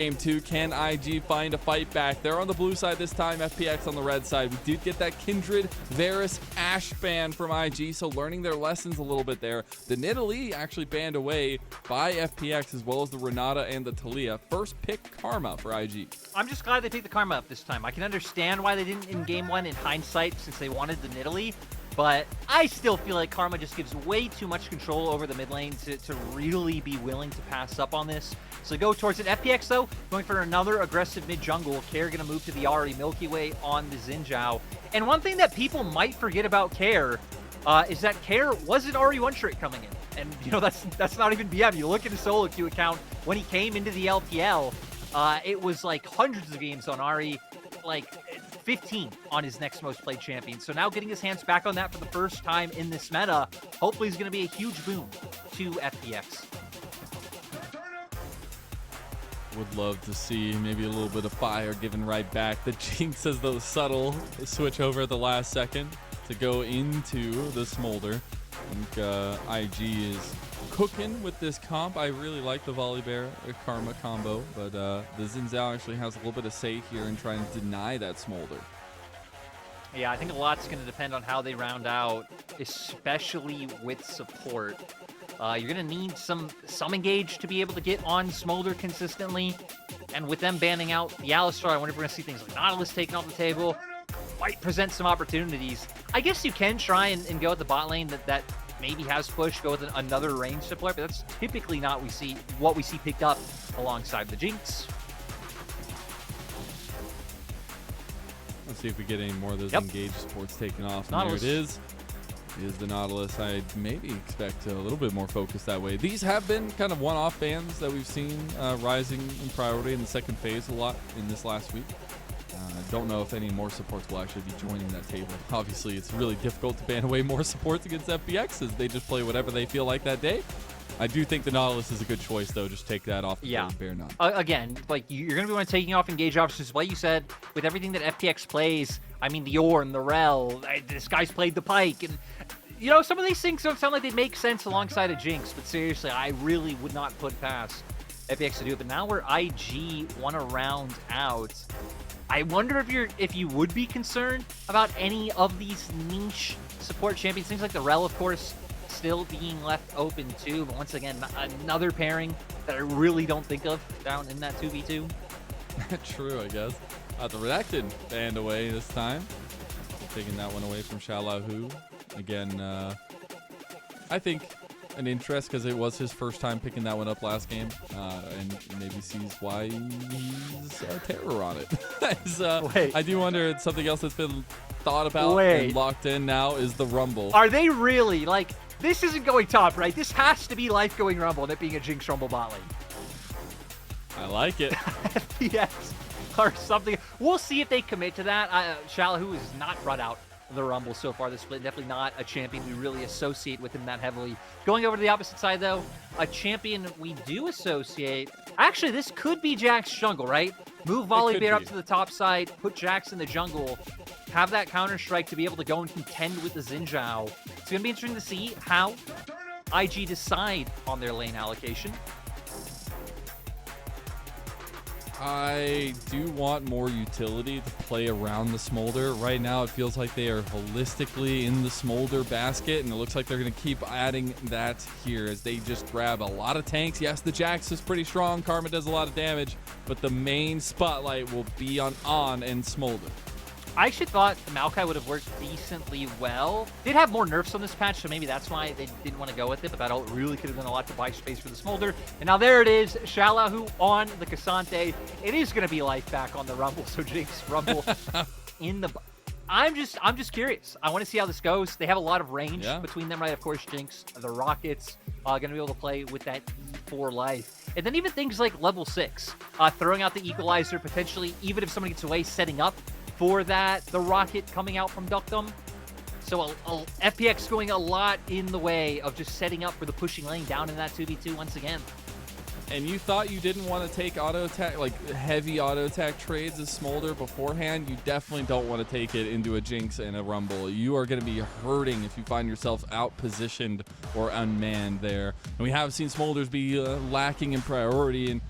Game 2, can IG find a fight back? They're on the blue side this time, FPX on the red side. We did get that Kindred, Varus, Ashe ban from IG, so learning their lessons a little bit there. The Nidalee actually banned away by FPX, as well as the Renata and the Talia. First pick Karma for IG. I'm just glad they picked the Karma up this time. I can understand why they didn't in Game 1 in hindsight, since they wanted the Nidalee. But I still feel like Karma just gives way too much control over the mid lane to really be willing to pass up on this. So go towards it. FPX, though, going for another aggressive mid-jungle. Kair going to move to the Ahri, MilkyWay on the Xin Zhao. And one thing that people might forget about Kair is that Kair was an Ahri one-trick coming in. And, you know, that's not even BM. You look at his solo queue account, when he came into the LPL, it was like hundreds of games on Ahri, like 15 on his next most played champion. So now getting his hands back on that for the first time in this meta, hopefully is going to be a huge boon to FPX. Would love to see maybe a little bit of fire given right back. The Jinx has those subtle switch over at the last second to go into the Smolder. I think IG is cooking with this comp. I really like the Volibear Karma combo, but the Xin Zhao actually has a little bit of say here in trying to deny that Smolder. Yeah, I think a lot's going to depend on how they round out, especially with support. You're going to need some engage to be able to get on Smolder consistently. And with them banning out the Alistar, I wonder if we're going to see things like Nautilus taken off the table. Might present some opportunities. I guess you can try and go at the bot lane that maybe has push, go with another range support, but that's typically not what we see picked up alongside the Jinx. Let's see if we get any more of those engaged supports taken off. And there it is. Is the Nautilus. I'd maybe expect a little bit more focus that way. These have been kind of one-off bans that we've seen rising in priority in the second phase a lot in this last week. I don't know if any more supports will actually be joining that table. Obviously, it's really difficult to ban away more supports against FPX as they just play whatever they feel like that day. I do think the Nautilus is a good choice, though. Just take that off the Bear Nut. Again, like, you're going to be one taking off engage options. Like you said, with everything that FPX plays, I mean, the Ornn, the Rel, this guy's played the Pike, and, you know, some of these things don't sound like they make sense alongside a Jinx, but seriously, I really would not put past FPX to do it. But now we're IG want to round out. I wonder if you would be concerned about any of these niche support champions, things like the Rel, of course, still being left open too, but once again, another pairing that I really don't think of down in that 2v2. True, I guess. The Redacted banned away this time. Taking that one away from Xioalaohu. Again, I think an interest because it was his first time picking that one up last game, and maybe sees why he's a terror on it. I do wonder, it's something else that's been thought about and locked in now is the Rumble. Are they really, like, this isn't going top, right? This has to be life going Rumble and it being a Jinx Rumble bot lane. I like it. Yes, or something. We'll see if they commit to that. Xioalaohu has not brought out the Rumble so far this split. Definitely not a champion we really associate with him that heavily. Going over to the opposite side, though, a champion we do associate. Actually, this could be Jack's jungle, right? Move Volibear up to the top side, put Jax in the jungle, have that counter-strike to be able to go and contend with the Xin Zhao. It's going to be interesting to see how IG decide on their lane allocation. I do want more utility to play around the Smolder. Right now, it feels like they are holistically in the Smolder basket, and it looks like they're going to keep adding that here as they just grab a lot of tanks. Yes, the Jax is pretty strong. Karma does a lot of damage, but the main spotlight will be on and Smolder. I actually thought the Maokai would have worked decently well. Did have more nerfs on this patch, so maybe that's why they didn't want to go with it, but that really could have done a lot to buy space for the Smolder. And now there it is, Xioalaohu on the Cassante. It is going to be life back on the Rumble, so Jinx Rumble in the... I'm just curious. I want to see how this goes. They have a lot of range between them, right? Of course, Jinx, the Rockets, going to be able to play with that E4 life. And then even things like level 6, throwing out the Equalizer, potentially, even if somebody gets away, setting up for that, the rocket coming out from Deokdam. So FPX going a lot in the way of just setting up for the pushing lane down in that 2v2 once again. And you thought you didn't want to take auto attack, like heavy auto attack trades as Smolder beforehand. You definitely don't want to take it into a Jinx and a Rumble. You are going to be hurting if you find yourself out positioned or unmanned there. And we have seen Smolders be lacking in priority, and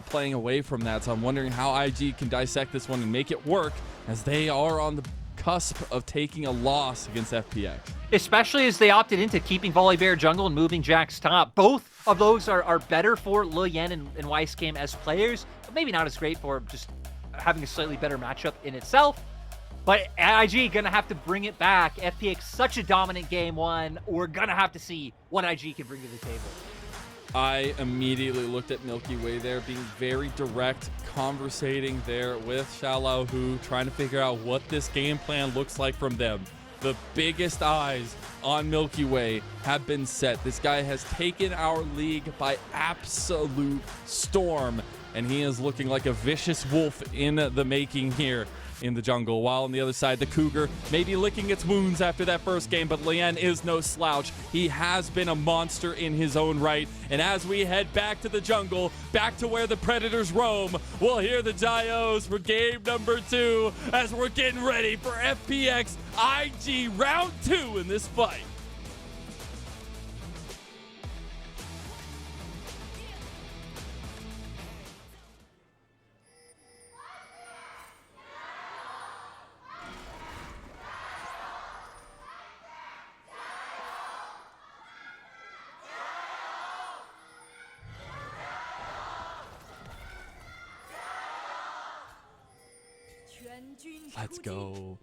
playing away from that. So I'm wondering how IG can dissect this one and make it work, as they are on the cusp of taking a loss against FPX. Especially as they opted into keeping Volibear jungle and moving Jax top. Both of those are better for Leyan and YSKM as players, but maybe not as great for just having a slightly better matchup in itself. But IG gonna have to bring it back. FPX such a dominant game one. We're gonna have to see what IG can bring to the table. I immediately looked at MilkyWay there, being very direct, conversating there with Xioalaohu, trying to figure out what this game plan looks like from them. The biggest eyes on MilkyWay have been set. This guy has taken our league by absolute storm, and he is looking like a vicious wolf in the making here in the jungle. While on the other side, the Cougar may be licking its wounds after that first game, but Leyan is no slouch. He has been a monster in his own right. And as we head back to the jungle, back to where the Predators roam, we'll hear the Dios for game number 2 as we're getting ready for FPX IG round 2 in this fight. Let's go.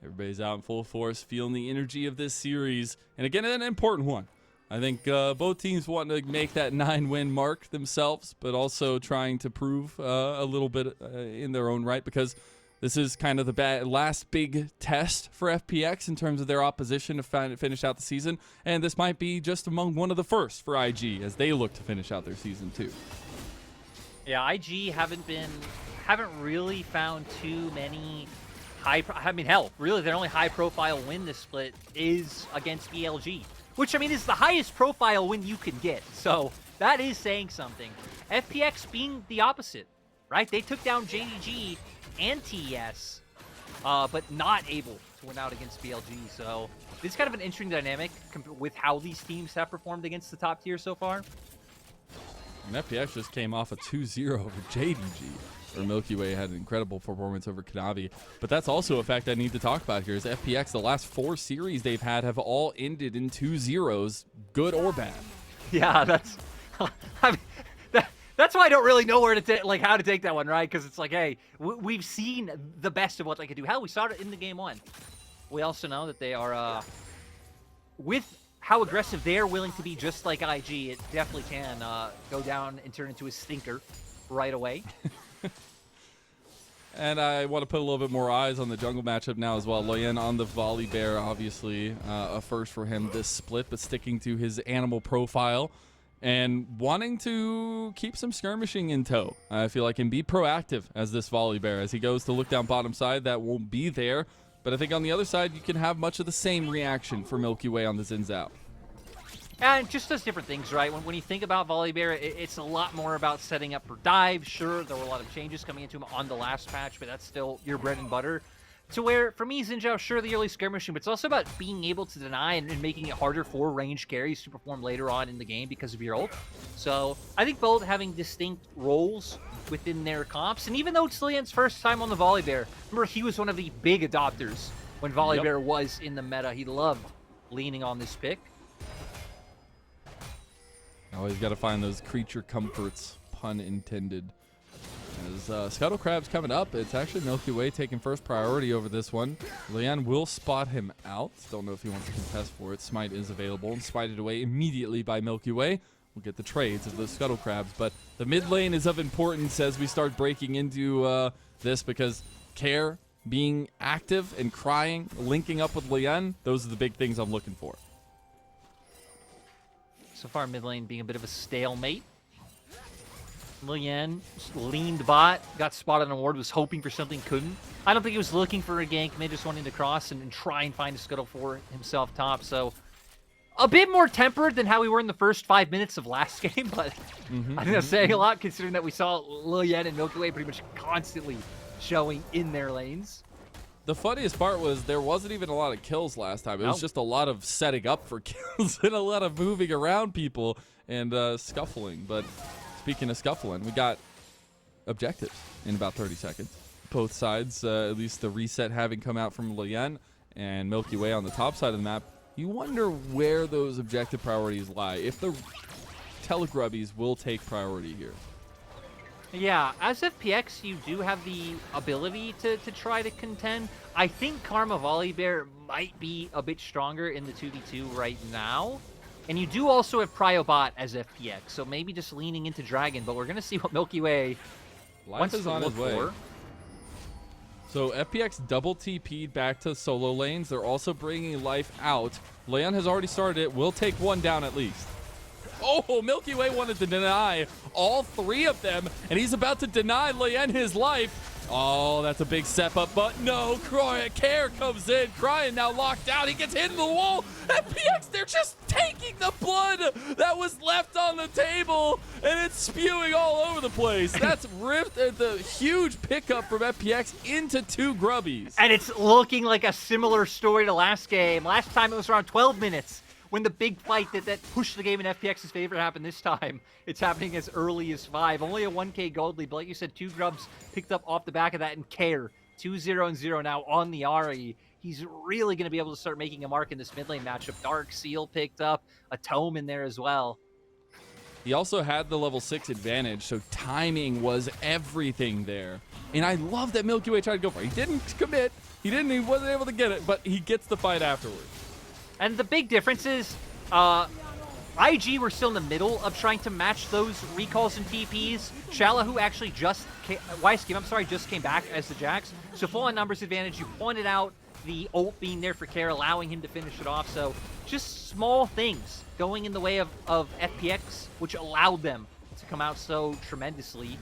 Everybody's out in full force, feeling the energy of this series. And again, an important one. I think both teams want to make that 9-win mark themselves, but also trying to prove a little bit in their own right, because this is kind of the last big test for FPX in terms of their opposition to finish out the season. And this might be just among one of the first for IG as they look to finish out their season too. Yeah, IG haven't really found too many hell, really their only high-profile win this split is against ELG, which, I mean, is the highest profile win you can get. So that is saying something. FPX being the opposite, right? They took down JDG and TES, but not able to win out against BLG. So this is kind of an interesting dynamic with how these teams have performed against the top tier so far. And FPX just came off a 2-0 over JDG. Or MilkyWay had an incredible performance over Kanavi. But that's also a fact I need to talk about here is FPX, the last 4 series they've had have all ended in 2-0s, good or bad. Yeah, that's I mean, that's why I don't really know where to how to take that one, right? Because it's like, hey, we've seen the best of what they can do. Hell, we saw it in the game 1. We also know that they are with how aggressive they're willing to be, just like IG, it definitely can go down and turn into a stinker right away. And I want to put a little bit more eyes on the jungle matchup now as well. Leyan on the Volibear, obviously a first for him this split, but sticking to his animal profile and wanting to keep some skirmishing in tow. I feel like, and be proactive as this Volibear. As he goes to look down bottom side, that won't be there. But I think on the other side, you can have much of the same reaction for MilkyWay on the Zins out. And it just does different things, right? When you think about Volibear, it's a lot more about setting up for dive. Sure, there were a lot of changes coming into him on the last patch, but that's still your bread and butter. To where, for me, Xinjiao, sure, the early skirmishing, but it's also about being able to deny and making it harder for ranged carries to perform later on in the game because of your ult. So I think both having distinct roles within their comps. And even though it's Leyan's first time on the Volibear, remember, he was one of the big adopters when Volibear was in the meta. He loved leaning on this pick. Always got to find those creature comforts, pun intended. As Scuttle Crab's coming up, it's actually MilkyWay taking first priority over this one. Leyan will spot him out. Don't know if he wants to contest for it. Smite is available and smited away immediately by MilkyWay. We'll get the trades of the Scuttle Crabs, but the mid lane is of importance as we start breaking into this, because Care being active and Cryin, linking up with Leyan, those are the big things I'm looking for. So far, mid lane being a bit of a stalemate. Leyan leaned bot, got spotted on ward, was hoping for something, couldn't. I don't think he was looking for a gank, maybe just wanting to cross and try and find a scuttle for himself top. So a bit more tempered than how we were in the first 5 minutes of last game, but I think that's saying a lot considering that we saw Leyan and MilkyWay pretty much constantly showing in their lanes. The funniest part was there wasn't even a lot of kills last time. It was just a lot of setting up for kills and a lot of moving around people and scuffling. But speaking of scuffling, we got objectives in about 30 seconds. Both sides, at least the reset having come out from Leyan and MilkyWay on the top side of the map. You wonder where those objective priorities lie. If the Telegrubbies will take priority here. Yeah, as FPX, you do have the ability to try to contend. I think Karma Volibear might be a bit stronger in the 2v2 right now. And you do also have Pryobot as FPX, so maybe just leaning into Dragon, but we're going to see what MilkyWay wants to look for. So FPX double TP'd back to solo lanes. They're also bringing Life out. Leyan has already started it. Will take one down at least. Oh, MilkyWay wanted to deny all three of them, and he's about to deny Leyan his life. Oh, that's a big step up, but no, Care comes in. Cryin now locked out. He gets hit in the wall. FPX, they're just taking the blood that was left on the table, and it's spewing all over the place. That's ripped the huge pickup from FPX into 2 grubbies. And it's looking like a similar story to last game. Last time it was around 12 minutes. When the big fight that pushed the game in FPX's favor happened this time, it's happening as early as 5. Only a 1K gold lead, but like you said, 2 grubs picked up off the back of that, and Care 2-0-0 now on the Ahri. He's really going to be able to start making a mark in this mid lane matchup. Dark Seal picked up, a Tome in there as well. He also had the level 6 advantage, so timing was everything there. And I love that MilkyWay tried to go for it. He didn't commit, he wasn't able to get it, but he gets the fight afterwards. And the big difference is, IG were still in the middle of trying to match those recalls and TPs. Xioalaohu actually YSKM, just came back as the Jax. So full on numbers advantage. You pointed out the ult being there for Care, allowing him to finish it off. So just small things going in the way of FPX, which allowed them to come out so tremendously.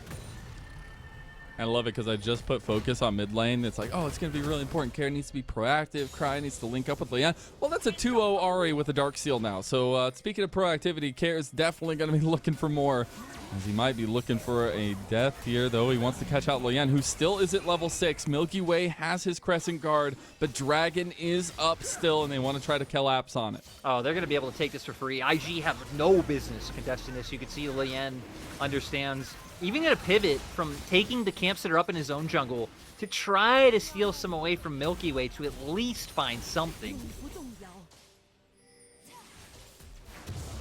I love it because I just put focus on mid lane. It's like, oh, it's going to be really important. Care needs to be proactive. Cryin needs to link up with Leyan. Well, that's a 2-0 Ahri with a Dark Seal now. So speaking of proactivity, Care is definitely going to be looking for more, as he might be looking for a death here, though. He wants to catch out Leyan, who still is at level 6. MilkyWay has his Crescent Guard, but Dragon is up still, and they want to try to collapse on it. Oh, they're going to be able to take this for free. IG have no business contesting this. You can see Leyan understands. Even in a pivot from taking the camps that are up in his own jungle to try to steal some away from MilkyWay to at least find something.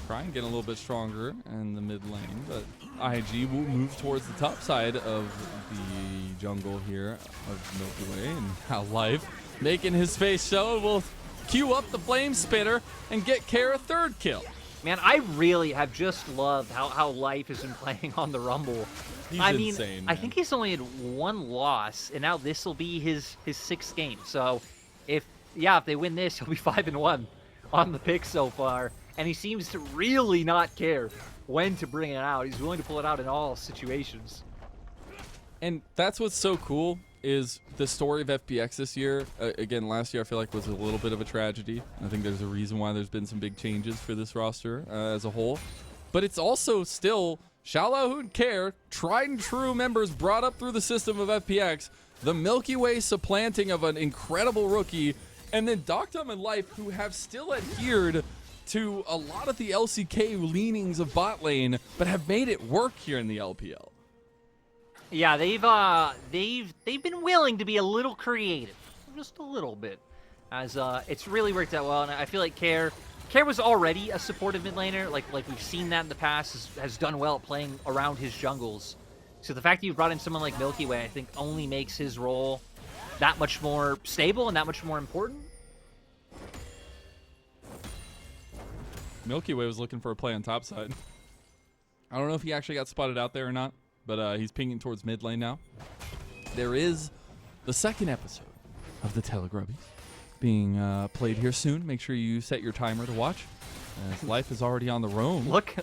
Cryin getting a little bit stronger in the mid lane, but IG will move towards the top side of the jungle here of MilkyWay, and how Life making his face show will queue up the Flame Spitter and get Care a 3rd kill. Man, I really have just loved how Life has been playing on the Rumble. He's insane, man. I think he's only had 1 loss, and now this will be his 6th game. So, if they win this, he'll be 5-1 on the pick so far. And he seems to really not care when to bring it out. He's willing to pull it out in all situations. And that's what's so cool is the story of FPX this year. Again, last year I feel like was a little bit of a tragedy. I think there's a reason why there's been some big changes for this roster as a whole. But it's also still Xioalaohu and Care, tried and true members brought up through the system of FPX, the MilkyWay supplanting of an incredible rookie, and then Deokdam and Life, who have still adhered to a lot of the LCK leanings of bot lane, but have made it work here in the LPL. Yeah, they've been willing to be a little creative, just a little bit, as it's really worked out well. And I feel like Care was already a supportive mid laner, like we've seen that in the past, has done well at playing around his jungles. So the fact that you brought in someone like MilkyWay, I think, only makes his role that much more stable and that much more important. MilkyWay was looking for a play on top side. I don't know if he actually got spotted out there or not, but he's pinging towards mid lane now. There is the 2nd episode of the Telegrubbies being played here soon. Make sure you set your timer to watch, as Life is already on the roam. Look,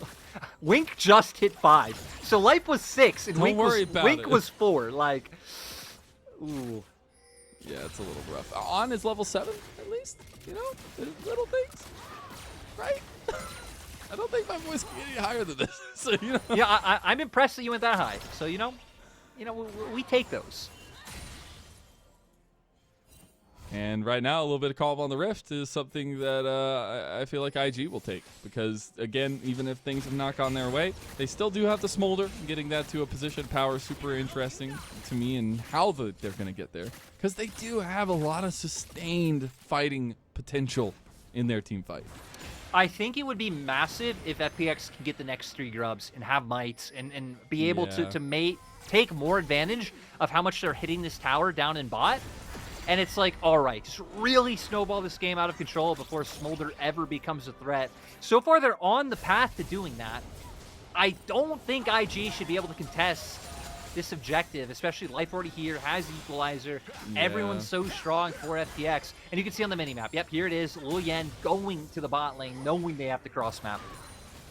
Wink just hit 5. So Life was 6, and Wink was 4. Like, ooh. Yeah, it's a little rough. On is level 7, at least. You know, little things, right? I don't think my voice can get any higher than this. So, you know. Yeah, I'm impressed that you went that high. So, we take those. And right now, a little bit of calm on the Rift is something that I feel like IG will take. Because, again, even if things have not gone their way, they still do have the Smolder. Getting that to a position of power is super interesting to me and how they're going to get there. Because they do have a lot of sustained fighting potential in their team fight. I think it would be massive if FPX can get the next 3 grubs and have mites and be able to take more advantage of how much they're hitting this tower down in bot. And it's like, all right, just really snowball this game out of control before Smolder ever becomes a threat. So far, they're on the path to doing that. I don't think IG should be able to contest this objective, especially Life already here, has Equalizer. Yeah. Everyone's so strong for FPX. And you can see on the minimap, yep, here it is, Leyan going to the bot lane, knowing they have to cross map.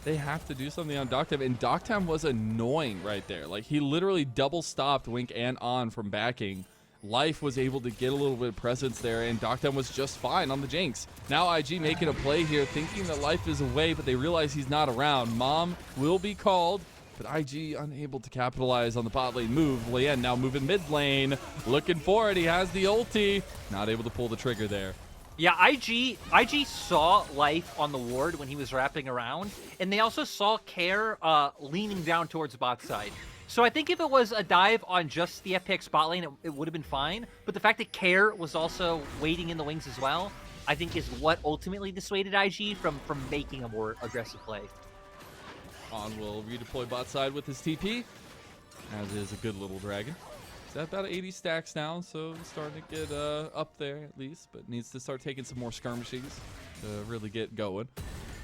They have to do something on Deokdam, and Deokdam was annoying right there. Like, he literally double stopped Wink and On from backing. Life was able to get a little bit of presence there, and Deokdam was just fine on the Jinx. Now IG making a play here, thinking that Life is away, but they realize he's not around. Mom will be called, but IG unable to capitalize on the bot lane move. Leyan now moving mid lane, looking for it. He has the ulti, not able to pull the trigger there. Yeah, IG saw Life on the ward when he was wrapping around, and they also saw Care leaning down towards bot side. So I think if it was a dive on just the FPX bot lane, it would have been fine. But the fact that Care was also waiting in the wings as well, I think is what ultimately dissuaded IG from making a more aggressive play. On will redeploy bot side with his TP, as is a good little dragon. He's at about 80 stacks now, so starting to get up there at least, but needs to start taking some more skirmishes to really get going.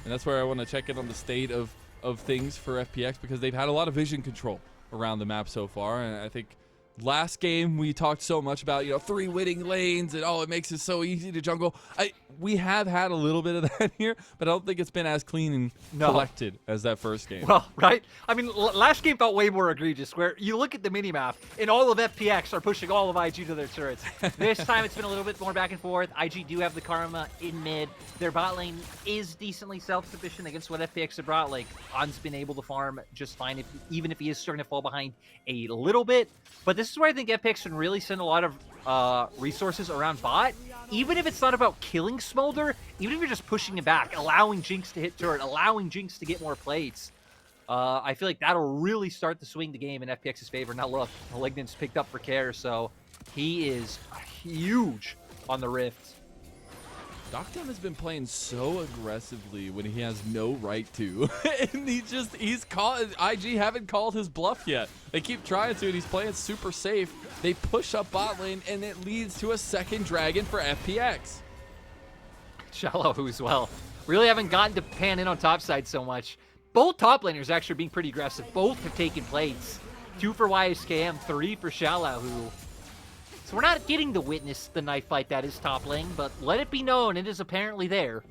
And that's where I want to check in on the state of things for FPX, because they've had a lot of vision control around the map so far, and I think last game we talked so much about 3 winning lanes and it makes it so easy to jungle. We have had a little bit of that here, but I don't think it's been as clean and collected as that first game. Well, right? I mean, last game felt way more egregious, where you look at the minimap and all of FPX are pushing all of IG to their turrets. This time it's been a little bit more back and forth. IG do have the Karma in mid. Their bot lane is decently self-sufficient against what FPX have brought. Like, On's been able to farm just fine, even if he is starting to fall behind a little bit. But this is where I think FPX can really send a lot of resources around bot. Even if it's not about killing Smolder, even if you're just pushing it back, allowing Jinx to hit turret, allowing Jinx to get more plates, I feel like that'll really start to swing the game in FPX's favor. Now look, Malignant's picked up for Care, so he is huge on the Rift. Deokdam has been playing so aggressively when he has no right to. And he's called, IG haven't called his bluff yet. They keep trying to, and he's playing super safe. They push up bot lane, and it leads to a second dragon for FPX. Xioalaohu as well. Really haven't gotten to pan in on top side so much. Both top laners actually are being pretty aggressive. Both have taken plates. 2 for YSKM, 3 for Xioalaohu. So we're not getting to witness the knife fight that is top lane, but let it be known it is apparently there.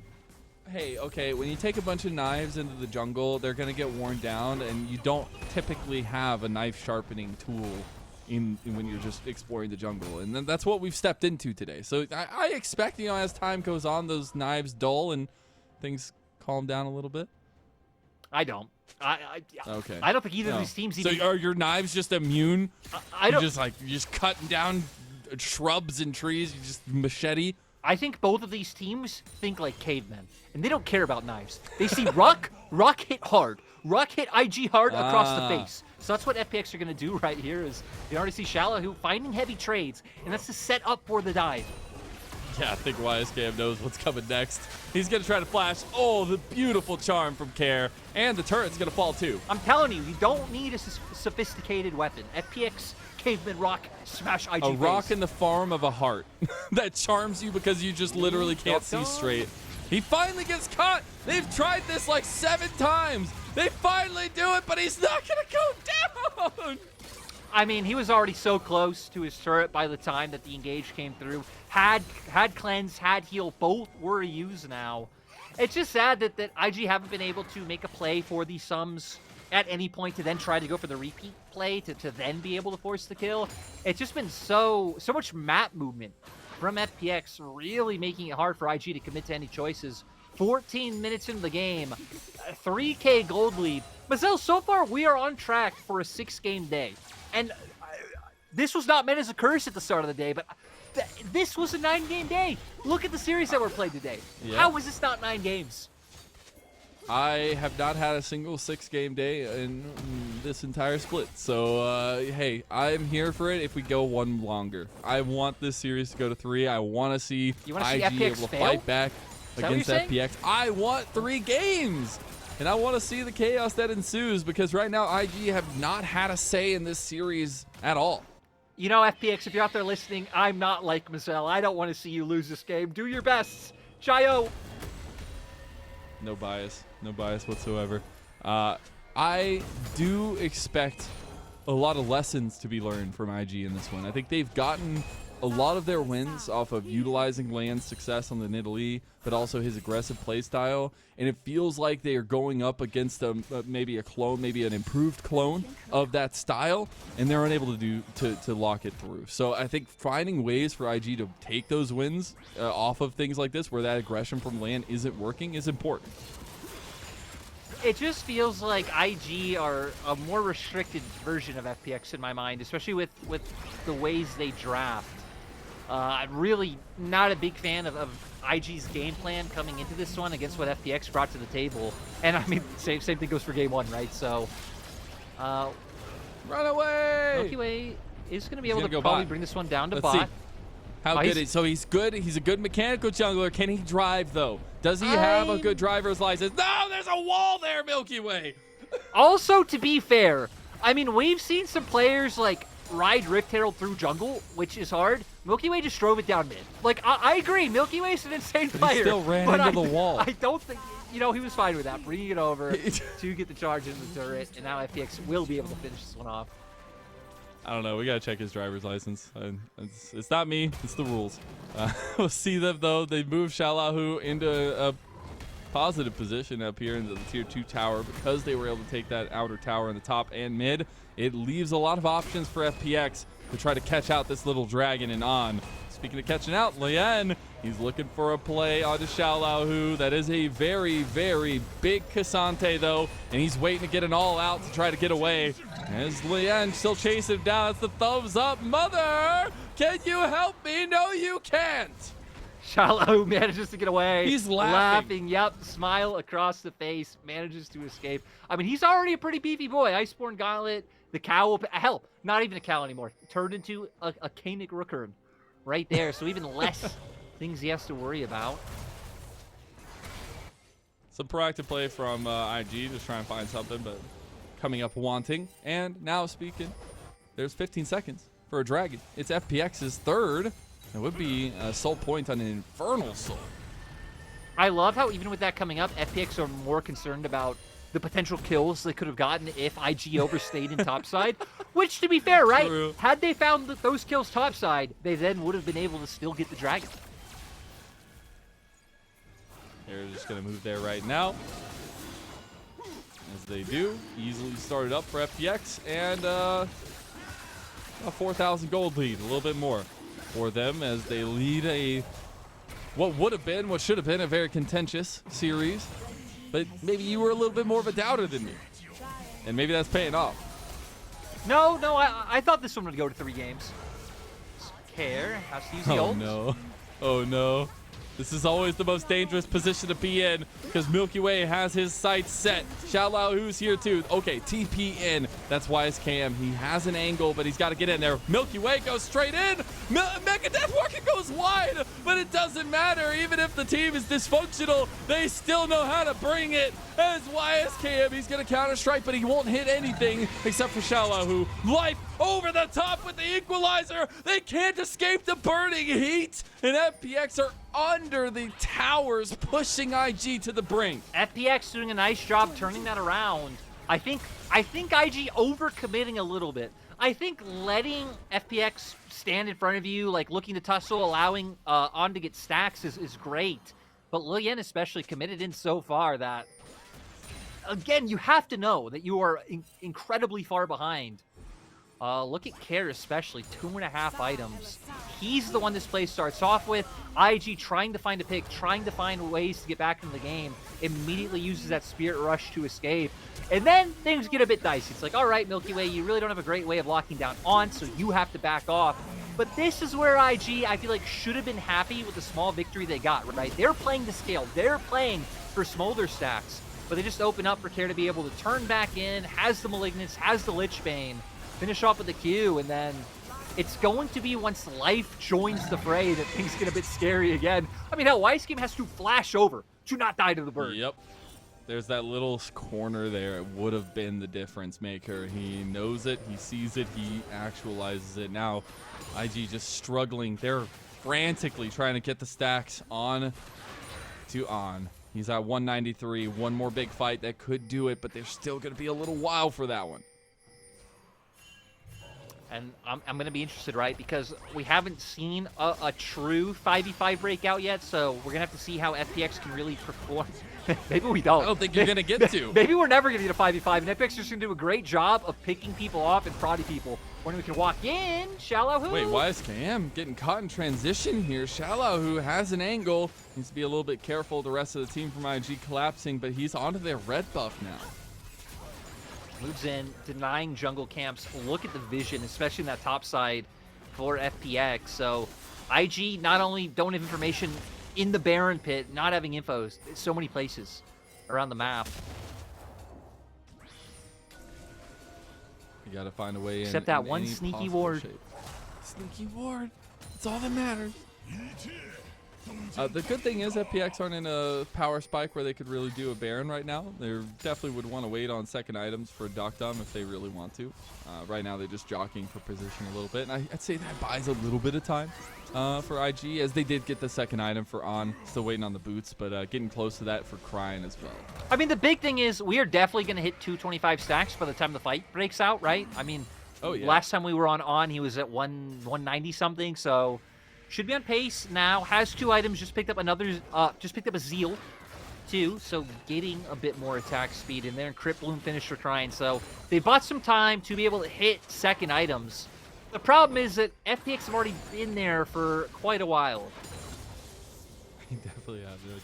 Hey, okay, when you take a bunch of knives into the jungle, they're going to get worn down, and you don't typically have a knife sharpening tool when you're just exploring the jungle. And then that's what we've stepped into today. So I expect, as time goes on, those knives dull and things calm down a little bit. I don't. Okay. I don't think either of these teams even... So are your knives just immune? I don't... You're just cutting down shrubs and trees, you just machete? I think both of these teams think like cavemen, and they don't care about knives. They see Rock hit hard. Rock hit IG hard across the face. So that's what FPX are going to do right here. Is you already see Xioalaohu finding heavy trades, and that's to set up for the dive. Yeah, I think YSKM knows what's coming next. He's going to try to flash. Oh, the beautiful charm from Care. And the turret's going to fall too. I'm telling you, you don't need a sophisticated weapon. FPX, caveman, rock, smash IG A face. rock in the form of a heart that charms you because you just literally can't see straight. He finally gets caught. They've tried this like 7 times. They finally do it, but he's not going to go down. I mean, he was already so close to his turret by the time that the engage came through. Had cleanse, had heal, both were used now. It's just sad that IG haven't been able to make a play for these sums at any point to then try to go for the repeat play to then be able to force the kill. It's just been so much map movement from FPX, really making it hard for IG to commit to any choices. 14 minutes into the game, 3K gold lead. Mazel, so far we are on track for a 6-game day. And this was not meant as a curse at the start of the day, but this was a 9-game day. Look at the series that were played today. Yeah. How was this not 9 games? I have not had a single 6-game day in this entire split. So, hey, I'm here for it if we go one longer. I want this series to go to 3. I want to see IG FPX able to fail? fight back Is that what against you're saying? FPX. I want 3 games. And I want to see the chaos that ensues because right now IG have not had a say in this series at all. You know, FPX, if you're out there listening, I'm not like Mazel. I don't want to see you lose this game. Do your best. Xio. No bias whatsoever. I do expect a lot of lessons to be learned from IG in this one. I think they've gotten a lot of their wins off of utilizing Leyan's success on the Nidalee, but also his aggressive playstyle. And it feels like they are going up against maybe a clone, maybe an improved clone of that style, and they're unable to lock it through. So I think finding ways for IG to take those wins off of things like this, where that aggression from Leyan isn't working, is important. It just feels like IG are a more restricted version of FPX in my mind, especially with the ways they draft. I'm really not a big fan of IG's game plan coming into this one against what FPX brought to the table. And I mean, same thing goes for game 1, right? So, run away! MilkyWay is going to be able to go probably bot. bring this one down to Let's bot. see. How good is so he's good. He's a good mechanical jungler. Can he drive though? Does he have a good driver's license? No, there's a wall there, MilkyWay. Also, to be fair, I mean, we've seen some players like ride Rift Herald through jungle, which is hard. MilkyWay just drove it down mid. Like, I agree, MilkyWay's an insane player. He still ran into the wall. I don't think, you know, he was fine with that, bringing it over to get the charge into the turret, and now FPX will be able to finish this one off. I don't know. We got to check his driver's license. It's not me. It's the rules. We'll see them, though. They move Xioalaohu into a positive position up here into the tier 2 tower because they were able to take that outer tower in the top and mid. It leaves a lot of options for FPX to try to catch out this little dragon and on. Speaking of catching out, Leyan, he's looking for a play onto Xioalaohu. That is a very, very big Cassante, though, and he's waiting to get an all-out to try to get away. As Leyan still chasing him down, it's the thumbs up. Mother, can you help me? No, you can't. Xioalaohu manages to get away. He's laughing. Yep, smile across the face, manages to escape. I mean, he's already a pretty beefy boy. Iceborne Gauntlet, the cow, hell, not even a cow anymore. Turned into a Canic Rooker right there, so even less things he has to worry about. Some proactive play from IG, just trying to find something, but coming up wanting. And now speaking, there's 15 seconds for a dragon. It's FPX's third. It would be a soul point on an Infernal Soul. I love how even with that coming up, FPX are more concerned about the potential kills they could have gotten if IG overstayed in topside, which, to be fair, right? True. Had they found those kills topside, they then would have been able to still get the dragon. They're just going to move there right now. As they do, easily started up for FPX, and a 4,000 gold lead, a little bit more for them as they lead what should have been a very contentious series. But maybe you were a little bit more of a doubter than me. And maybe that's paying off. No, I thought this one would go to 3 games. Care has to use the ult. No. Oh, no. This is always the most dangerous position to be in because MilkyWay has his sights set. Xioalaohu's here too. Okay, TP in. That's YSKM. He has an angle, but he's got to get in there. MilkyWay goes straight in. Mega Death Walker goes wide, but it doesn't matter. Even if the team is dysfunctional, they still know how to bring it. As YSKM, he's going to counter-strike, but he won't hit anything except for Xioalaohu. Life over the top with the equalizer. They can't escape the burning heat, and FPX are under the towers, pushing IG to the brink. FPX doing a nice job turning that around. I think IG overcommitting a little bit. I think letting FPX stand in front of you, like looking to tussle, allowing On to get stacks is great. But Leyan especially committed in so far that, again, you have to know that you are incredibly far behind Look at Care especially, 2.5 items. He's the one this play starts off with. IG trying to find a pick, trying to find ways to get back into the game, immediately uses that Spirit Rush to escape. And then things get a bit dicey. It's like, all right, MilkyWay, you really don't have a great way of locking down on, so you have to back off. But this is where IG, I feel like, should have been happy with the small victory they got, right? They're playing to scale. They're playing for smolder stacks. But they just open up for Care to be able to turn back in, has the Malignance, has the Lich Bane, finish off with the Q, and then it's going to be once life joins the fray that things get a bit scary again. I mean, hell, YSKM has to flash over to not die to the bird. Yep. There's that little corner there. It would have been the difference maker. He knows it. He sees it. He actualizes it. Now, IG just struggling. They're frantically trying to get the stacks on to on. He's at 193. One more big fight that could do it, but there's still going to be a little while for that one. And I'm going to be interested, right? Because we haven't seen a true 5v5 breakout yet, so we're going to have to see how FPX can really perform. Maybe we don't. I don't think you're going to get to. Maybe we're never going to get a 5v5, and FPX is just going to do a great job of picking people off and prodding people when we can walk in. Xioalaohu. Wait, YSKM getting caught in transition here. Xioalaohu has an angle. Needs to be a little bit careful. The rest of the team from IG collapsing, but he's onto their red buff now. Moves in, denying jungle camps. Look at the vision, especially in that top side for FPX. So IG not only don't have information in the Baron pit, not having info, so many places around the map. You got to find a way in. Except that in one any sneaky possible ward. shape. Sneaky ward. That's all that matters. The good thing is FPX aren't in a power spike where they could really do a Baron right now. They definitely would want to wait on second items for Deokdam if they really want to. Right now they're just jockeying for position a little bit. And I'd say that buys a little bit of time for IG, as they did get the second item for On. Still waiting on the boots, but getting close to that for Cryin as well. I mean, the big thing is we are definitely going to hit 225 stacks by the time the fight breaks out, right? I mean, oh, yeah. Last time we were on, he was at 190 something, so should be on pace now. Has 2 items, just picked up another, just picked up a Zeal too, so getting a bit more attack speed in there, and Crypt Bloom finished for Cryin, so they bought some time to be able to hit second items. The problem is that FPX have already been there for quite a while. We definitely have, dude.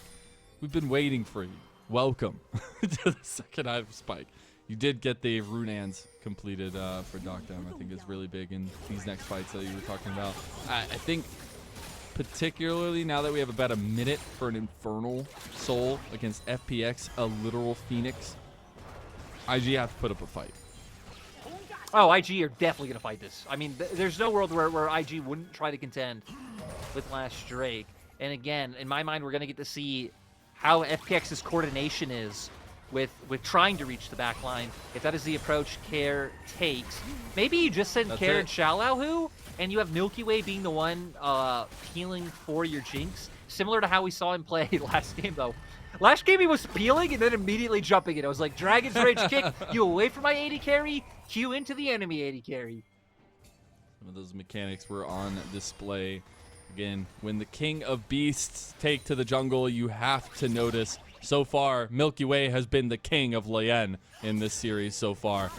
We've been waiting for you. Welcome to the second item spike. You did get the Runans completed for Deokdam. I think is really big in these next fights that you were talking about. I think particularly now that we have about a minute for an Infernal Soul against FPX, a literal Phoenix, IG have to put up a fight. Oh, IG are definitely going to fight this. I mean, there's no world where IG wouldn't try to contend with Last Drake. And again, in my mind, we're going to get to see how FPX's coordination is with trying to reach the back line. If that is the approach Care takes. Maybe you just send Care and Xioalaohu, and you have MilkyWay being the one peeling for your Jinx. Similar to how we saw him play last game, though. Last game he was peeling and then immediately jumping it. I was like, Dragon's Rage kick, you away from my AD carry, Q into the enemy AD carry. Some of those mechanics were on display. Again, when the King of Beasts take to the jungle, you have to notice. So far, MilkyWay has been the king of Leyan in this series so far.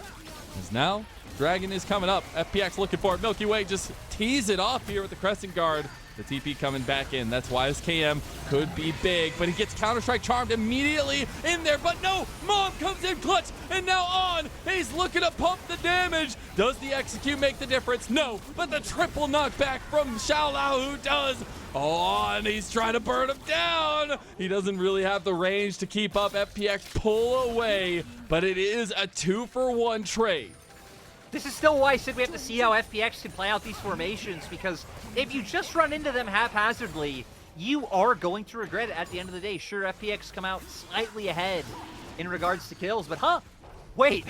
As now, Dragon is coming up. FPX looking for it. MilkyWay just tees it off here with the Crescent Guard. The TP coming back in. That's YSKM. Could be big, but he gets Counter-Strike charmed immediately in there. But no, Mom comes in clutch, and now On. He's looking to pump the damage. Does the execute make the difference? No, but the triple knockback from Xioalaohu does. On, he's trying to burn him down. He doesn't really have the range to keep up. FPX pull away, but it is a 2-for-1 trade. This is still why I said we have to see how FPX can play out these formations, because if you just run into them haphazardly, you are going to regret it at the end of the day. Sure, FPX come out slightly ahead in regards to kills, but wait.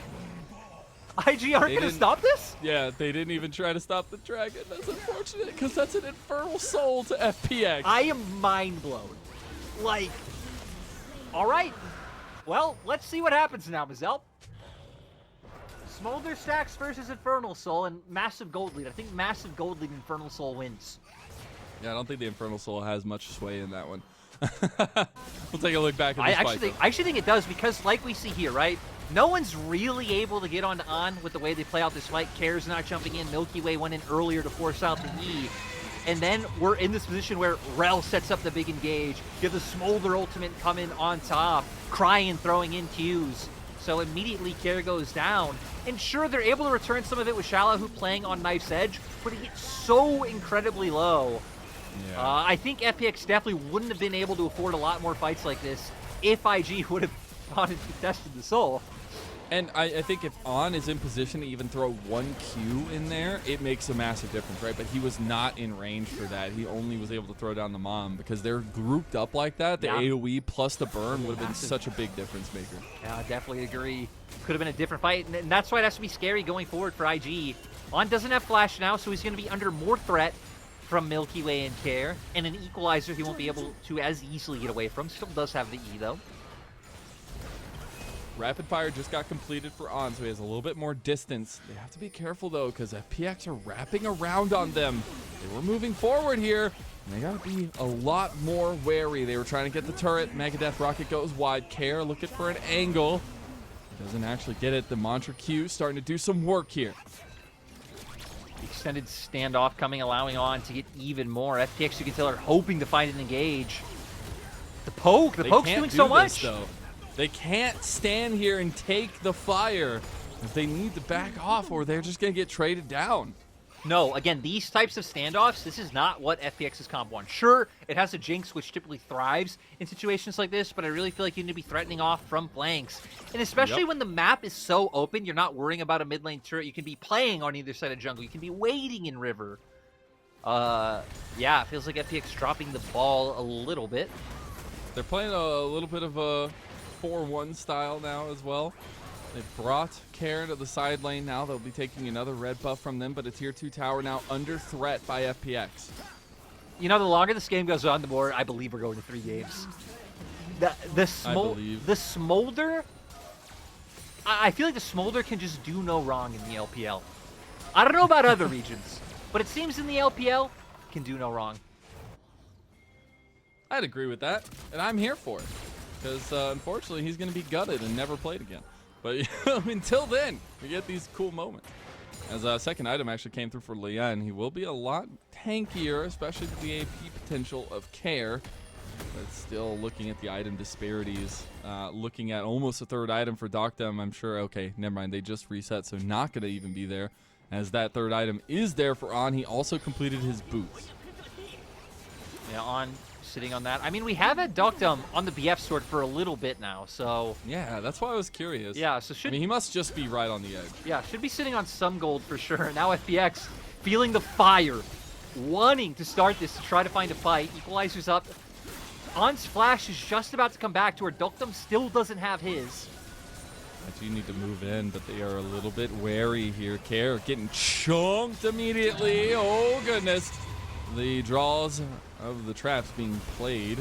IG aren't going to stop this? Yeah, they didn't even try to stop the Dragon. That's unfortunate, because that's an Infernal Soul to FPX. I am mind blown. Like, all right. Well, let's see what happens now, Mazel. Smolder stacks versus Infernal Soul, and massive gold lead. I think massive gold lead Infernal Soul wins. Yeah, I don't think the Infernal Soul has much sway in that one. We'll take a look back at this fight. I actually think it does, because like we see here, right? No one's really able to get onto On with the way they play out this fight. Care's not jumping in. MilkyWay went in earlier to force out the E. And then we're in this position where Rel sets up the big engage. You have the Smolder ultimate coming on top. Cryin throwing in Qs. So immediately Care goes down. And sure, they're able to return some of it with Xioalaohu playing on Knife's Edge, but it gets so incredibly low. Yeah. I think FPX definitely wouldn't have been able to afford a lot more fights like this if IG would have gone and contested the Soul. And I think if On is in position to even throw one Q in there, it makes a massive difference, right? But he was not in range for that. He only was able to throw down the Mom because they're grouped up like that. The AoE plus the burn would have been such a big difference maker. Yeah, I definitely agree. Could have been a different fight, and that's why it has to be scary going forward for IG. On doesn't have Flash now, so he's going to be under more threat from MilkyWay and Care, and an Equalizer he won't be able to as easily get away from. Still does have the E, though. Rapid fire just got completed for On, so he has a little bit more distance. They have to be careful, though, because FPX are wrapping around on them. They were moving forward here, and they got to be a lot more wary. They were trying to get the turret. Megadeth Rocket goes wide. Care looking for an angle. Doesn't actually get it. The Mantra Q starting to do some work here. Extended standoff coming, allowing On to get even more. FPX, you can tell, are hoping to find an engage. The poke's doing so much. Though. They can't stand here and take the fire. If they need to back off, or they're just going to get traded down. No, again, these types of standoffs, this is not what FPX's comp wants. Sure, it has a Jinx, which typically thrives in situations like this, but I really feel like you need to be threatening off from flanks. And especially when the map is so open, you're not worrying about a mid lane turret. You can be playing on either side of jungle. You can be waiting in river. Yeah, it feels like FPX dropping the ball a little bit. They're playing a little bit of a 4-1 style now as well. They've brought Care to the side lane now. They'll be taking another red buff from them, but a tier 2 tower now under threat by FPX. You know, the longer this game goes on, the more I believe we're going to 3 games. The Smolder, I feel like the Smolder can just do no wrong in the LPL. I don't know about other regions, but it seems in the LPL, can do no wrong. I'd agree with that, and I'm here for it. Because unfortunately, he's going to be gutted and never played again. But until then, we get these cool moments. As a second item actually came through for Leyan, he will be a lot tankier, especially with the AP potential of Care. But still looking at the item disparities, looking at almost a third item for Deokdam, I'm sure, okay, never mind, they just reset, so not going to even be there. As that third item is there for On, he also completed his boots. Yeah, On sitting on that. I mean, we have had Deokdam on the BF sword for a little bit now, so... Yeah, that's why I was curious. Yeah, so I mean, he must just be right on the edge. Yeah, should be sitting on some gold for sure. Now FPX feeling the fire, wanting to start this to try to find a fight. Equalizer's up. On's flash is just about to come back to where Deokdam still doesn't have his. I do need to move in, but they are a little bit wary here. Care getting chunked immediately. Oh, goodness. The draws of the traps being played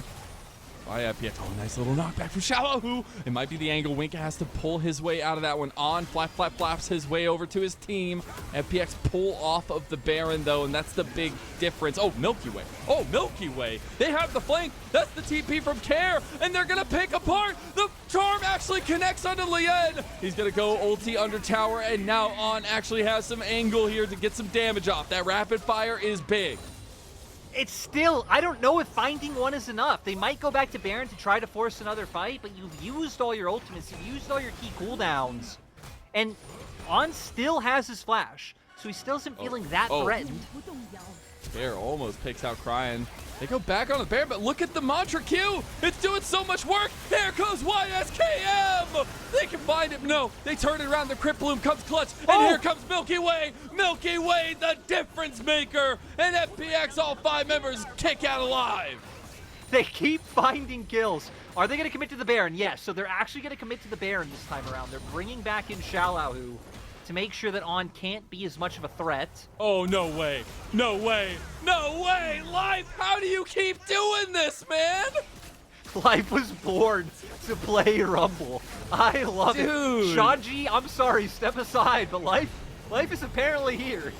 by FPX. Oh, nice little knockback from Xioalaohu. It might be the angle. Winka has to pull his way out of that one. On flaps his way over to his team. FPX pull off of the Baron, though, and that's the big difference. Oh, MilkyWay. Oh, MilkyWay. They have the flank. That's the TP from Care, and they're going to pick apart. The charm actually connects onto Leyan. He's going to go ulti under tower, and now On actually has some angle here to get some damage off. That rapid fire is big. It's still, I don't know if finding one is enough. They might go back to Baron to try to force another fight, but you've used all your ultimates, you've used all your key cooldowns. And On still has his flash, so he still isn't feeling that threatened. Bear almost picks out Cryin. They go back on the Bear, but look at the Mantra Q. It's doing so much work. Here goes YSKM. They can find him. No, they turn it around. The Crypt Bloom comes clutch. And here comes MilkyWay. MilkyWay, the difference maker. And FPX, all 5 members, kick out alive. They keep finding kills. Are they going to commit to the Baron? Yes, so they're actually going to commit to the Baron this time around. They're bringing back in Xioalaohu to make sure that On can't be as much of a threat. Oh, no way. No way. No way. Life, how do you keep doing this, man? Life was born to play Rumble. I love it. Shaji, I'm sorry, step aside, but Life is apparently here.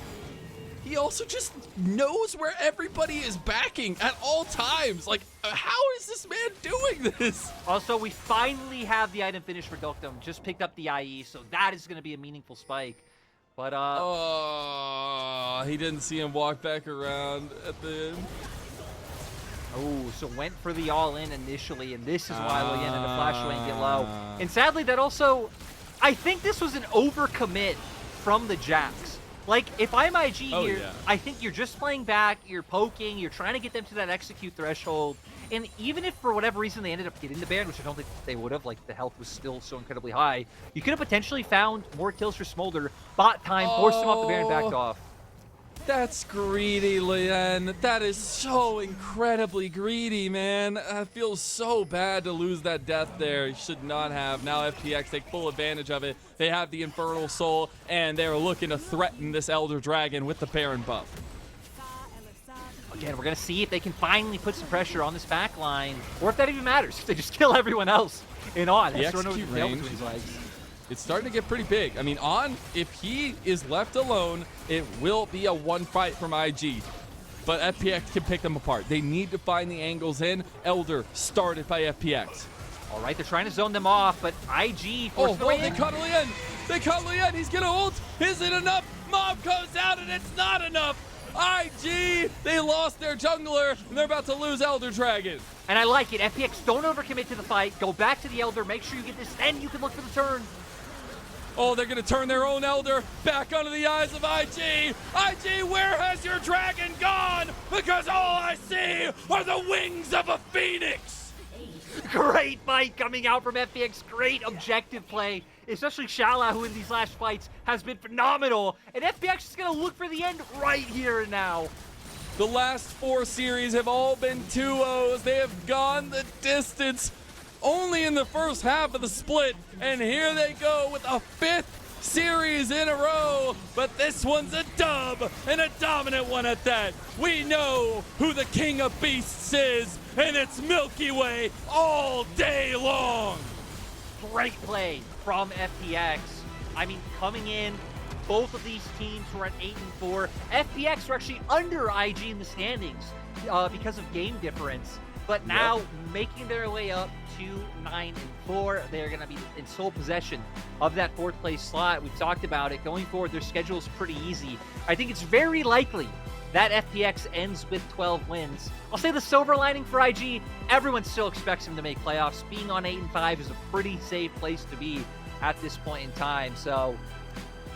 he also just knows where everybody is backing at all times. Like, how is this man doing this? Also, we finally have the item finish for Deokdam. Just picked up the IE, so that is going to be a meaningful spike. But, oh, he didn't see him walk back around at the end. Oh, so went for the all-in initially, and this is why Leyan and the flash lane get low. And sadly, that also, I think this was an overcommit from the Jacks. Like, if I'm IG here, yeah. I think you're just playing back, you're poking, you're trying to get them to that execute threshold. And even if for whatever reason they ended up getting the ban, which I don't think they would have, like the health was still so incredibly high, you could have potentially found more kills for Smolder, bot time, forced him off the ban, backed off. That's greedy, Leyan. That is so incredibly greedy, man. I feel so bad to lose that death there. You should not have. Now FPX take full advantage of it. They have the Infernal Soul, and they're looking to threaten this Elder Dragon with the Baron buff. Again, we're going to see if they can finally put some pressure on this back line, or if that even matters, if they just kill everyone else in On. The execute range, it's starting to get pretty big. I mean, On, if he is left alone, it will be a one fight from IG. But FPX can pick them apart. They need to find the angles in. Elder started by FPX. All right, they're trying to zone them off, but IG forced the way in. They cut Leyan. They cut Leyan. He's going to ult. Is it enough? Mob goes out, and it's not enough. IG, they lost their jungler, and they're about to lose Elder Dragon. And I like it. FPX, don't overcommit to the fight. Go back to the Elder. Make sure you get this, then you can look for the turn. Oh, they're going to turn their own Elder back under the eyes of IG. IG, where has your dragon gone? Because all I see are the wings of a phoenix. Great fight coming out from FPX. Great objective play. Especially Xioalaohu in these last fights has been phenomenal. And FPX is going to look for the end right here and now. The last 4 series have all been 2-0s. They have gone the distance only in the first half of the split. And here they go with a 5th series in a row. But this one's a dub, and a dominant one at that. We know who the king of beasts is, and it's MilkyWay all day long. Great play from FPX. I mean, coming in, both of these teams were at 8-4. FPX were actually under IG in the standings because of game difference. But now making their way up to 9-4, they're going to be in sole possession of that 4th place slot. We've talked about it. Going forward, their schedule is pretty easy. I think it's very likely that FPX ends with 12 wins. I'll say the silver lining for IG, everyone still expects him to make playoffs. Being on 8-5 is a pretty safe place to be at this point in time. So,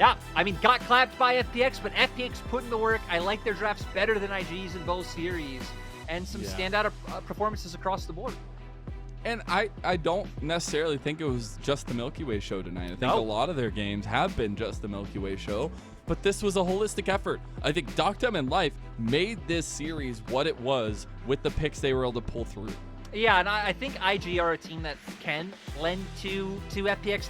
yeah, I mean, got clapped by FPX, but FPX put in the work. I like their drafts better than IG's in both series, and some standout performances across the board. And I don't necessarily think it was just the MilkyWay show tonight. I think a lot of their games have been just the MilkyWay show. But this was a holistic effort. I think Deokdam and Life made this series what it was with the picks they were able to pull through. Yeah, and I think IG are a team that can lend to FPX